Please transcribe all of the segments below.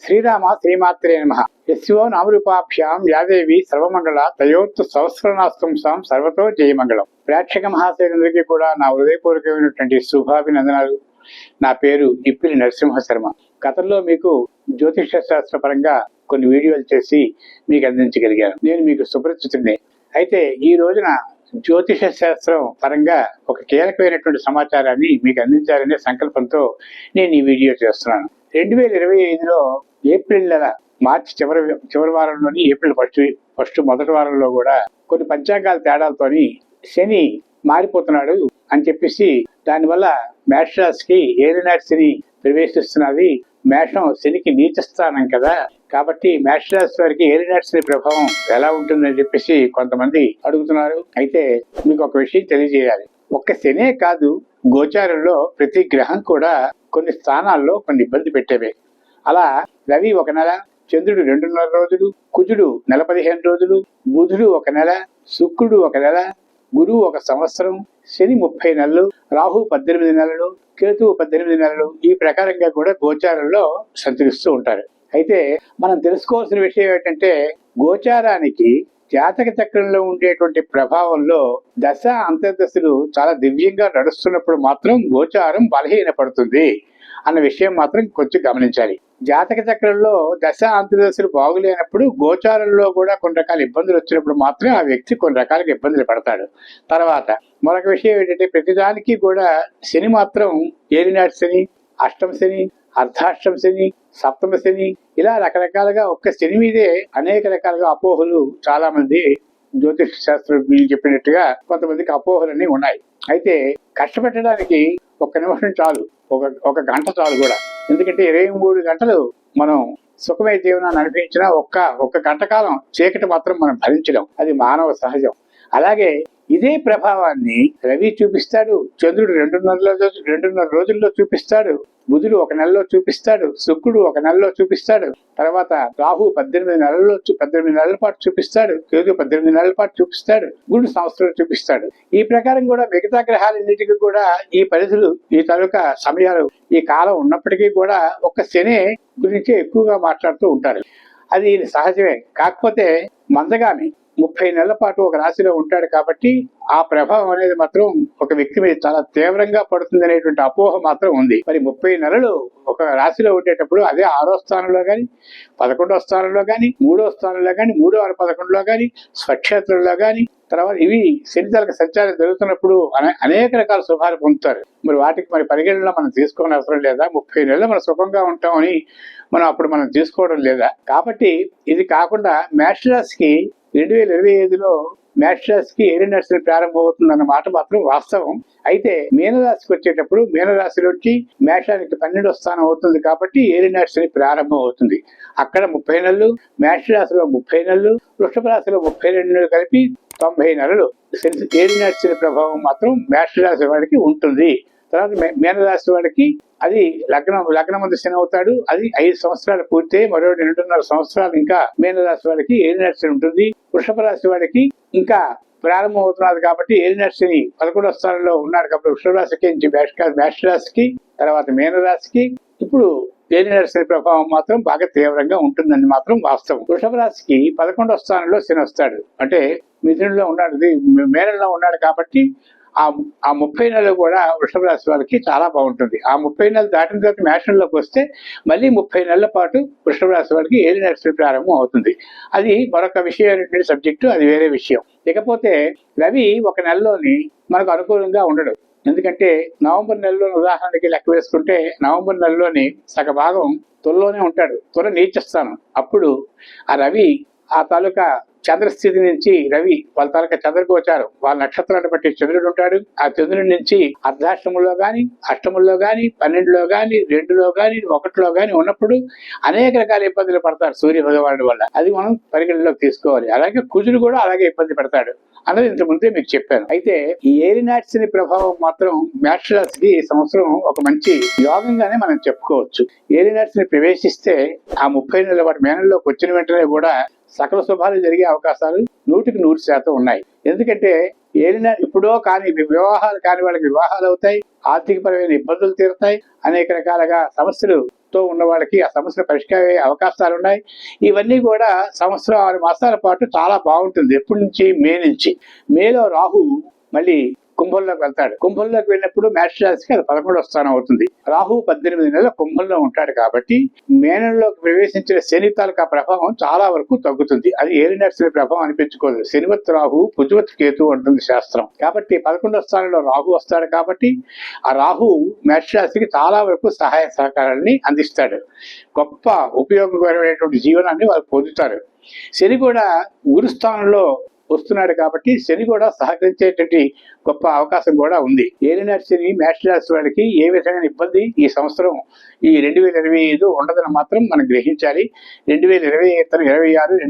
శ్రీరామ శ్రీమాత్రే నమః. యస్యో నామరూపాభ్యాం యాదేవి సర్వమంగళ తయోత్తు సంవత్సరనాస్తంసాం సర్వతో జయమంగళం. ప్రేక్షక మహాశయులందరికీ కూడా నా హృదయపూర్వకమైనటువంటి శుభాభినందనాలు. నా పేరు ఇప్పిలి నరసింహ శర్మ. గతంలో మీకు జ్యోతిష శాస్త్ర పరంగా కొన్ని వీడియోలు చేసి మీకు అందించగలిగాను. నేను మీకు సుపరిచితుడిని. అయితే ఈ రోజున జ్యోతిష శాస్త్రం పరంగా ఒక కీలకమైనటువంటి సమాచారాన్ని మీకు అందించాలనే సంకల్పంతో నేను ఈ వీడియో చేస్తున్నాను. 2025లో ఏప్రిల్ నెల మార్చి చివరి వారంలోని ఏప్రిల్ ఫస్ట్ మొదటి వారంలో కూడా కొన్ని పంచాంగాల తేడాలతోని శని మారిపోతున్నాడు అని చెప్పేసి దానివల్ల మేషరాశికి ఏలినాటి శని ప్రవేశిస్తున్నది. మేషం శనికి నీచ స్థానం కదా, కాబట్టి మేషరాశి వారికి ఏలినాటి శని ప్రభావం ఎలా ఉంటుందని చెప్పేసి కొంతమంది అడుగుతున్నారు. అయితే మీకు ఒక విషయం తెలియజేయాలి. ఒక్క శనే కాదు, గోచారంలో ప్రతి గ్రహం కూడా కొన్ని స్థానాల్లో కొన్ని ఇబ్బంది పెట్టేవే. అలా రవి ఒక నెల, చంద్రుడు 2.5 రోజులు, కుజుడు నెల 15 రోజులు, బుధుడు ఒక నెల, శుక్రుడు ఒక నెల, గురువు 1 సంవత్సరం, శని 30 నెలలు, రాహు 18 నెలలు, కేతువు 18 నెలలు, ఈ ప్రకారంగా కూడా గోచారంలో సంచరిస్తూ ఉంటారు. అయితే మనం తెలుసుకోవాల్సిన విషయం ఏంటంటే, గోచారానికి జాతక చక్రంలో ఉండేటువంటి ప్రభావంలో దశ అంతర్దశలు చాలా దివ్యంగా నడుస్తున్నప్పుడు మాత్రం గోచారం బలహీనపడుతుంది అన్న విషయం మాత్రం కొంచెం గమనించాలి. జాతక చక్రంలో దశ అంతర్దశలు బాగులేనప్పుడు గోచారంలో కూడా కొన్ని రకాల ఇబ్బందులు వచ్చినప్పుడు మాత్రం ఆ వ్యక్తి కొన్ని రకాలుగా ఇబ్బందులు పడతాడు. తర్వాత మరొక విషయం ఏంటంటే, ప్రతిదానికి కూడా శని మాత్రం ఏలినాటి శని, అష్టమ శని, అర్ధాష్టమ శని, సప్తమ శని, ఇలా రకరకాలుగా ఒక్క శని మీదే అనేక రకాలుగా అపోహలు చాలా మంది జ్యోతిష శాస్త్రజ్ఞులు చెప్పినట్టుగా కొంతమందికి అపోహలన్నీ ఉన్నాయి. అయితే కష్టపెట్టడానికి 1 నిమిషం చాలు, ఒక గంట చాలు కూడా. ఎందుకంటే 23 గంటలు మనం సుఖమయ జీవనాన్ని అనుభవించిన ఒక్క గంట కాలం చీకటి మాత్రం మనం భరించడం, అది మానవ సహజం. అలాగే ఇదే ప్రభావాన్ని రవి చూపిస్తాడు, చంద్రుడు 2.5 రోజుల్లో చూపిస్తాడు, బుధుడు 1 నెలలో చూపిస్తాడు, శుక్రుడు 1 నెలలో చూపిస్తాడు, తర్వాత రాహు 18 నెలల పాటు చూపిస్తాడు, కేతు 18 నెలల పాటు చూపిస్తాడు, గురుడు సంవత్సరం చూపిస్తాడు. ఈ ప్రకారం కూడా మిగతా గ్రహాలన్నిటికీ కూడా ఈ పరిధులు, ఈ తాలూకా సమయాలు, ఈ కాలం ఉన్నప్పటికీ కూడా ఒక్క శని గురించి ఎక్కువగా మాట్లాడుతూ ఉంటారు. అది సహజమే. కాకపోతే మందగామి 30 నెలల పాటు ఒక రాశిలో ఉంటాడు కాబట్టి ఆ ప్రభావం అనేది మాత్రం ఒక వ్యక్తి మీద చాలా తీవ్రంగా పడుతుంది అనేటువంటి అపోహ మాత్రం ఉంది. మరి 30 నెలలు ఒక రాశిలో ఉండేటప్పుడు అదే 6వ స్థానంలో కానీ, 11వ స్థానంలో కానీ, 3వ స్థానంలో కానీ, 3/11లో కానీ, స్వక్షేత్రంలో కానీ, తర్వాత ఇవి శనితలక సంచారం జరుగుతున్నప్పుడు అనేక రకాల శుభాలు పొందుతారు. మరి వాటికి మరి పరిగణనలో మనం తీసుకోవడం అవసరం లేదా? 30 నెలలు మనం సుఖంగా ఉంటామని మనం తీసుకోవడం లేదా? కాబట్టి ఇది కాకుండా మేషరాశికి 2025లో మేషరాశికి ఏలినాటి శని ప్రారంభమవుతుందన్న మాట మాత్రం వాస్తవం. అయితే మీనరాశికి వచ్చేటప్పుడు మీనరాశిలోకి మేషానికి 12వ స్థానం అవుతుంది కాబట్టి ఏలినాటి శని ప్రారంభం అవుతుంది. అక్కడ 30 నెలలు, మేషరాశిలో 30 నెలలు, వృషభ రాశిలో 32 నెలలు కలిపి 90 నెలలు ఏలినాటి శని ప్రభావం మాత్రం మేషరాశి వాడికి ఉంటుంది. తర్వాత మీనరాశి వాడికి అది లగ్నమందు శని అవుతాడు. అది 5 సంవత్సరాలు పూర్తయి మరో 2.5 సంవత్సరాలు ఇంకా మీనరాశి వాడికి ఏలినాటి శని ఉంటుంది. వృషభ రాశి వాడికి ఇంకా ప్రారంభం అవుతున్నది కాబట్టి ఏలినాటి శని 11వ స్థానంలో ఉన్నాడు కాబట్టి వృషభ రాశికి మేషరాశికి తర్వాత మీనరాశికి ఇప్పుడు ఏలినాటి శని ప్రభావం మాత్రం బాగా తీవ్రంగా ఉంటుందని మాత్రం వాస్తవం. వృషభ రాశికి 11వ స్థానంలో శని వస్తాడు. అంటే మిథునంలో ఉన్నాడు, మేనంలో ఉన్నాడు కాబట్టి ఆ 30 నెలలు కూడా వృషభ రాశి వారికి చాలా బాగుంటుంది. ఆ 30 నెలలు దాటిన తర్వాత మేషంలోకి వస్తే మళ్ళీ 30 నెలల పాటు వృషభ రాశి వారికి ఏలినాటి శని ప్రారంభం అవుతుంది. అది మరొక విషయం సబ్జెక్టు, అది వేరే విషయం. ఇకపోతే రవి 1 నెలలోని మనకు అనుకూలంగా ఉండడు. ఎందుకంటే నవంబర్ నెలలో ఉదాహరణకి లెక్క వేసుకుంటే నవంబర్ నెలలోని సగభాగం తులలోనే ఉంటాడు, తుల నీచస్థానం. అప్పుడు ఆ రవి ఆ తాలూకా చంద్రస్థితి నుంచి రవి వాళ్ళ తాలూకా చంద్రగోచారం, వాళ్ళ నక్షత్రాన్ని బట్టి చంద్రుడు ఉంటాడు. ఆ చంద్రుడి నుంచి అర్ధాష్టముల్లో కానీ, అష్టముల్లో కానీ, 12లో కానీ, 2లో కానీ, 1లో కానీ ఉన్నప్పుడు అనేక రకాల ఇబ్బందులు పడతారు సూర్య భగవానుడి వల్ల. అది మనం పరిగణలోకి తీసుకోవాలి. అలాగే కుజుడు కూడా అలాగే ఇబ్బంది పడతాడు అన్నది ఇంతకుముందే మీకు చెప్పాను. అయితే ఈ ఏలినాటి శని ప్రభావం మాత్రం మేషరాశికి ఈ సంవత్సరం ఒక మంచి యోగంగానే మనం చెప్పుకోవచ్చు. ఏలినాటి శని ప్రవేశిస్తే ఆ 30 నెలల పాటు మేనంలోకి వచ్చిన వెంటనే కూడా సకల శుభాలు జరిగే అవకాశాలు 100% ఉన్నాయి. ఎందుకంటే ఇప్పుడో కానీ వివాహాలు కాని వాళ్ళకి వివాహాలు అవుతాయి, ఆర్థికపరమైన ఇబ్బందులు తీరుతాయి, అనేక రకాలుగా సమస్యలు తో ఉన్న వాళ్ళకి ఆ సమస్యలు పరిష్కారం అయ్యే అవకాశాలు ఉన్నాయి. ఇవన్నీ కూడా సంవత్సరం 6 మాసాల పాటు చాలా బాగుంటుంది. ఎప్పటి నుంచి? మే నుంచి. మేలో రాహు మళ్ళీ కుంభంలోకి వెళ్తాడు. కుంభంలోకి వెళ్ళినప్పుడు మేష రాశికి అది 11వ స్థానం అవుతుంది. రాహు 18 నెలల కుంభంలో ఉంటాడు కాబట్టి మేనంలోకి ప్రవేశించిన శని తాలూకా ప్రభావం చాలా వరకు తగ్గుతుంది. అది ఏలినాటి శని ప్రభావం అనిపించుకోదు. శనివత్ రాహు పుజువత్ కేతు అంటుంది శాస్త్రం. కాబట్టి 11వ స్థానంలో రాహు వస్తాడు కాబట్టి ఆ రాహు మేష రాశికి చాలా వరకు సహాయ సహకారాన్ని అందిస్తాడు. గొప్ప ఉపయోగకరమైనటువంటి జీవనాన్ని వాళ్ళు పొందుతారు. శని కూడా గురుస్థానంలో వస్తున్నాడు కాబట్టి శని కూడా సహకరించేటువంటి గొప్ప అవకాశం కూడా ఉంది. ఏలినాటి శని మేష రాశి వారికి ఏ విధమైన ఇబ్బంది ఈ సంవత్సరం ఈ 2025 ఉండదని మాత్రం మనం గ్రహించాలి. 2026,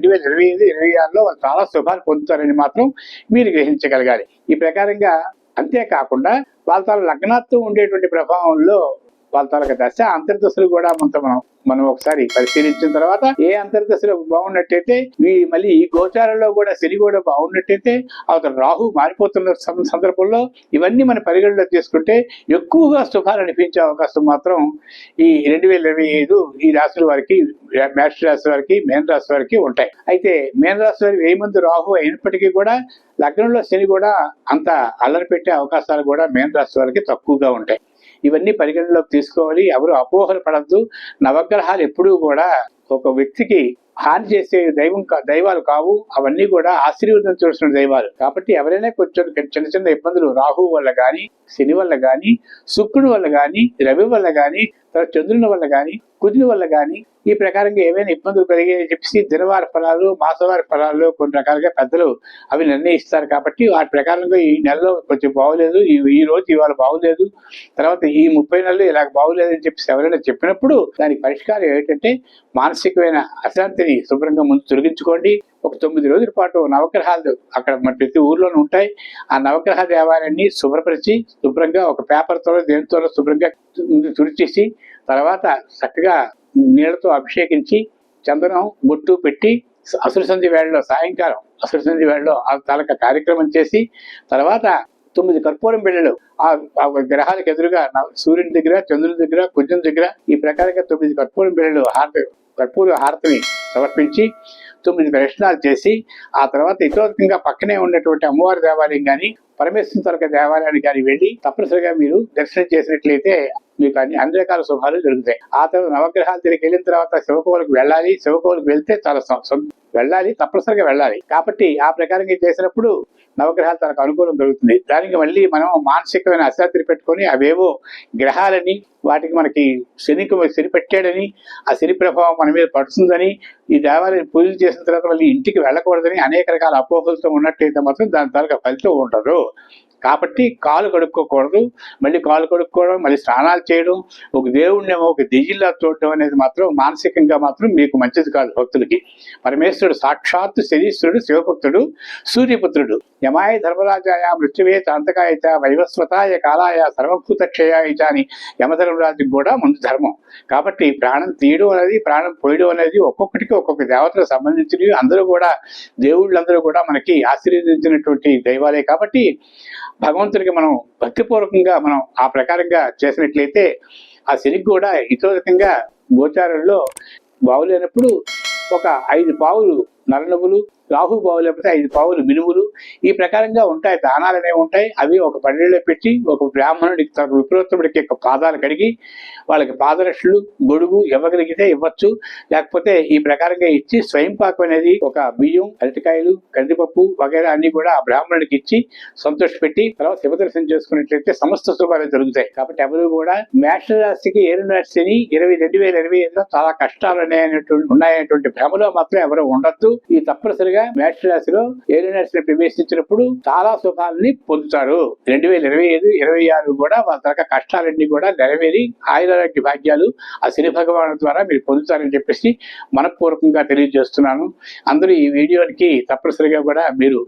2025లో వాళ్ళు చాలా శుభాలు పొందుతారని మాత్రం మీరు గ్రహించగలగాలి. ఈ ప్రకారంగా అంతేకాకుండా వాళ్ళ తాలూ లగ్నాత్తు ఉండేటువంటి ప్రభావంలో వాళ్ళ తాలూకా దశ అంతర్దశలు కూడా మనం ఒకసారి పరిశీలించిన తర్వాత ఏ అంతర్దశలో బాగున్నట్టయితే మళ్ళీ ఈ గోచారంలో కూడా శని కూడా బాగున్నట్టయితే అవతల రాహు మారిపోతున్న సందర్భంలో ఇవన్నీ మన పరిగణలో తీసుకుంటే ఎక్కువగా శుభాలు అనిపించే అవకాశం మాత్రం ఈ 2025 ఈ రాశుల వారికి, మేష రాశి వారికి, మేన రాశి వారికి ఉంటాయి. అయితే మేన రాశి వారికి 1000 మంది రాహు అయినప్పటికీ కూడా లగ్నంలో శని కూడా అంత అల్లరి పెట్టే అవకాశాలు కూడా మేన రాశి వారికి తక్కువగా ఉంటాయి. ఇవన్నీ పరిగణలోకి తీసుకోవాలి. ఎవరు అపోహలు పడద్దు. నవగ్రహాలు ఎప్పుడూ కూడా ఒక వ్యక్తికి హాని చేసే దైవాలు కావు. అవన్నీ కూడా ఆశీర్వాదం చూసిన దైవాలు. కాబట్టి ఎవరైనా కొంచెం చిన్న చిన్న ఇబ్బందులు రాహు వల్ల గాని, శని వల్ల గాని, శుక్రుడి వల్ల గాని, రవి వల్ల గాని, చంద్రుని వల్ల గాని, కుజుని వల్ల గాని ఈ ప్రకారంగా ఏమైనా ఇబ్బందులు కలిగాయని చెప్పేసి దినవార ఫలాలు, మాసవారి ఫలాలు కొన్ని రకాలుగా పెద్దలు అవి నిర్ణయిస్తారు. కాబట్టి వాటి ప్రకారంగా ఈ నెలలో కొంచెం బాగులేదు, ఈ రోజు ఇవాళ బాగులేదు, తర్వాత ఈ 30 నెలలు ఇలాగ బాగులేదు అని చెప్పేసి ఎవరైనా చెప్పినప్పుడు దానికి పరిష్కారం ఏంటంటే మానసికమైన అశాంతిని శుభ్రంగా ముందు తొలగించుకోండి. ఒక 9 రోజుల పాటు నవగ్రహాలు అక్కడ మన ప్రతి ఊర్లోనే ఉంటాయి. ఆ నవగ్రహ దేవాలయాన్ని శుభ్రపరిచి శుభ్రంగా ఒక పేపర్తో దేనితోనో శుభ్రంగా తుడిచేసి తర్వాత చక్కగా నీళ్లతో అభిషేకించి చందనం బొట్టు పెట్టి అసుర సంధ్య వేళలో సాయంకాలం అసుర సంధ్య వేళలో ఆ తాలూకా కార్యక్రమం చేసి తర్వాత 9 కర్పూరం బిళ్ళలు ఆ గ్రహాలకు ఎదురుగా సూర్యుని దగ్గర, చంద్రుని దగ్గర, కుజుని దగ్గర ఈ ప్రకారంగా 9 కర్పూరం బిళ్ళలు కర్పూర హారతిని సమర్పించి 9 ప్రదక్షిణాలు చేసి ఆ తర్వాత ఇతోధికంగా పక్కనే ఉన్నటువంటి అమ్మవారి దేవాలయం కానీ, పరమేశ్వరుని తాలూకా దేవాలయానికి కానీ వెళ్ళి తప్పనిసరిగా మీరు దర్శనం చేసినట్లయితే మీకు అన్ని రకాల శుభాలు జరుగుతాయి. ఆ తర్వాత నవగ్రహాల దగ్గరికి వెళ్ళిన తర్వాత శివకోవలకు వెళ్ళాలి. శివకోవలకు వెళ్తే చాలా తప్పనిసరిగా వెళ్ళాలి. కాబట్టి ఆ ప్రకారంగా చేసినప్పుడు నవగ్రహాలు తనకు అనుకూలం జరుగుతుంది. దానికి మళ్ళీ మనం మానసికమైన అశాంతిని పెట్టుకొని అవేవో గ్రహాలని వాటికి మనకి శని పెట్టాడని ఆ శని ప్రభావం మన మీద పడుతుందని ఈ దేవాలయం పూజలు చేసిన తర్వాత మళ్ళీ ఇంటికి వెళ్ళకూడదని అనేక రకాల అపోహలతో ఉన్నట్టయితే మాత్రం దాని తాలూకా ఫలితం ఉండదు. కాబట్టి కాలు కడుక్కోకూడదు. మళ్ళీ కాలు కడుక్కోవడం, మళ్ళీ స్నానాలు చేయడం, ఒక దేవుడినేమో ఒక దిజిల్లా చూడటం అనేది మాత్రం మానసికంగా మాత్రం మీకు మంచిది కాదు. భక్తులకి పరమేశ్వరుడు సాక్షాత్తు శనీశ్వరుడు, శివభక్తుడు, సూర్యపుత్రుడు. యమాయ ధర్మరాజాయ మృత్యువే చాంతకాయ వైవస్వతాయ కాలాయ సర్వభూత క్షయాయ అని యమధర్మరాజుకి కూడా ముందు ధర్మం. కాబట్టి ప్రాణం తీయడం అనేది, ప్రాణం పోయడం అనేది ఒక్కొక్కటికి ఒక్కొక్క దేవతలకు సంబంధించినవి. అందరూ కూడా దేవుళ్ళందరూ కూడా మనకి ఆశీర్వదించినటువంటి దైవాలే. కాబట్టి భగవంతుడికి మనం భక్తిపూర్వకంగా మనం ఆ ప్రకారంగా చేసినట్లయితే ఆ శనికి కూడా ఇతోధికంగా గోచారంలో బాగులేనప్పుడు ఒక 5 పావులు నల్ల నువ్వులు, రాహు బాగులేకపోతే 5 పావులు మినుములు ఈ ప్రకారంగా ఉంటాయి. దానాలు అనేవి ఉంటాయి. అవి ఒక పళ్ళెలో పెట్టి ఒక బ్రాహ్మణుడికి తన విప్రోత్తముడికి పాదాలు కడిగి వాళ్ళకి పాదరక్షలు, గొడుగు ఇవ్వగలిగితే ఇవ్వచ్చు. లేకపోతే ఈ ప్రకారంగా ఇచ్చి స్వయం పాకం అనేది ఒక బియ్యం, అరటికాయలు, కందిపప్పు వగైరా అన్ని కూడా ఆ బ్రాహ్మణుడికి ఇచ్చి సంతోషపెట్టి తర్వాత శివదర్శనం చేసుకున్నట్లయితే సమస్త శుభాలు జరుగుతాయి. కాబట్టి ఎవరు కూడా మేష రాశికి ఏలినాటి శని 2025లో చాలా కష్టాలు ఉన్నాయనేటువంటి భ్రమలో మాత్రం ఎవరు ఉండొద్దు. ఈ తప్పనిసరిగా మేష రాశిలో ఏలినాటి శని ప్రవేశించినప్పుడు చాలా శుభాలని పొందుతారు. 2025, 26 కూడా వాళ్ళ తరగ కష్టాలన్నీ కూడా నెరవేరి ఆయురారోగ్య భాగ్యాలు ఆ శని భగవాను ద్వారా మీరు పొందుతారని చెప్పేసి మనపూర్వకంగా తెలియజేస్తున్నాను. అందరూ ఈ వీడియోకి తప్పనిసరిగా కూడా మీరు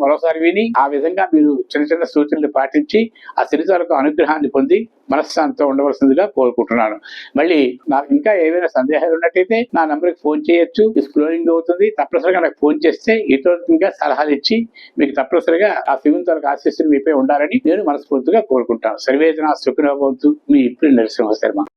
మరోసారి విని ఆ విధంగా మీరు చిన్న చిన్న సూచనలు పాటించి ఆ శని తాలూకు అనుగ్రహాన్ని పొంది మనశ్శాంతితో ఉండవలసిందిగా కోరుకుంటున్నాను. మళ్ళీ నాకు ఇంకా ఏవైనా సందేహాలు ఉన్నట్టయితే నా నంబర్కి ఫోన్ చేయొచ్చు. స్క్రోలింగ్ అవుతుంది. తప్పనిసరిగా నాకు ఫోన్ చేస్తే ఇతరులుగా సలహాలు ఇచ్చి మీకు తప్పనిసరిగా ఆ శివుని తాలూకు ఆశీస్సులు మీపై ఉండాలని నేను మనస్ఫూర్తిగా కోరుకుంటాను. సర్వేజన సుఖినో భవంతు. మీ ఇప్పుడు నరసింహ శర్మ.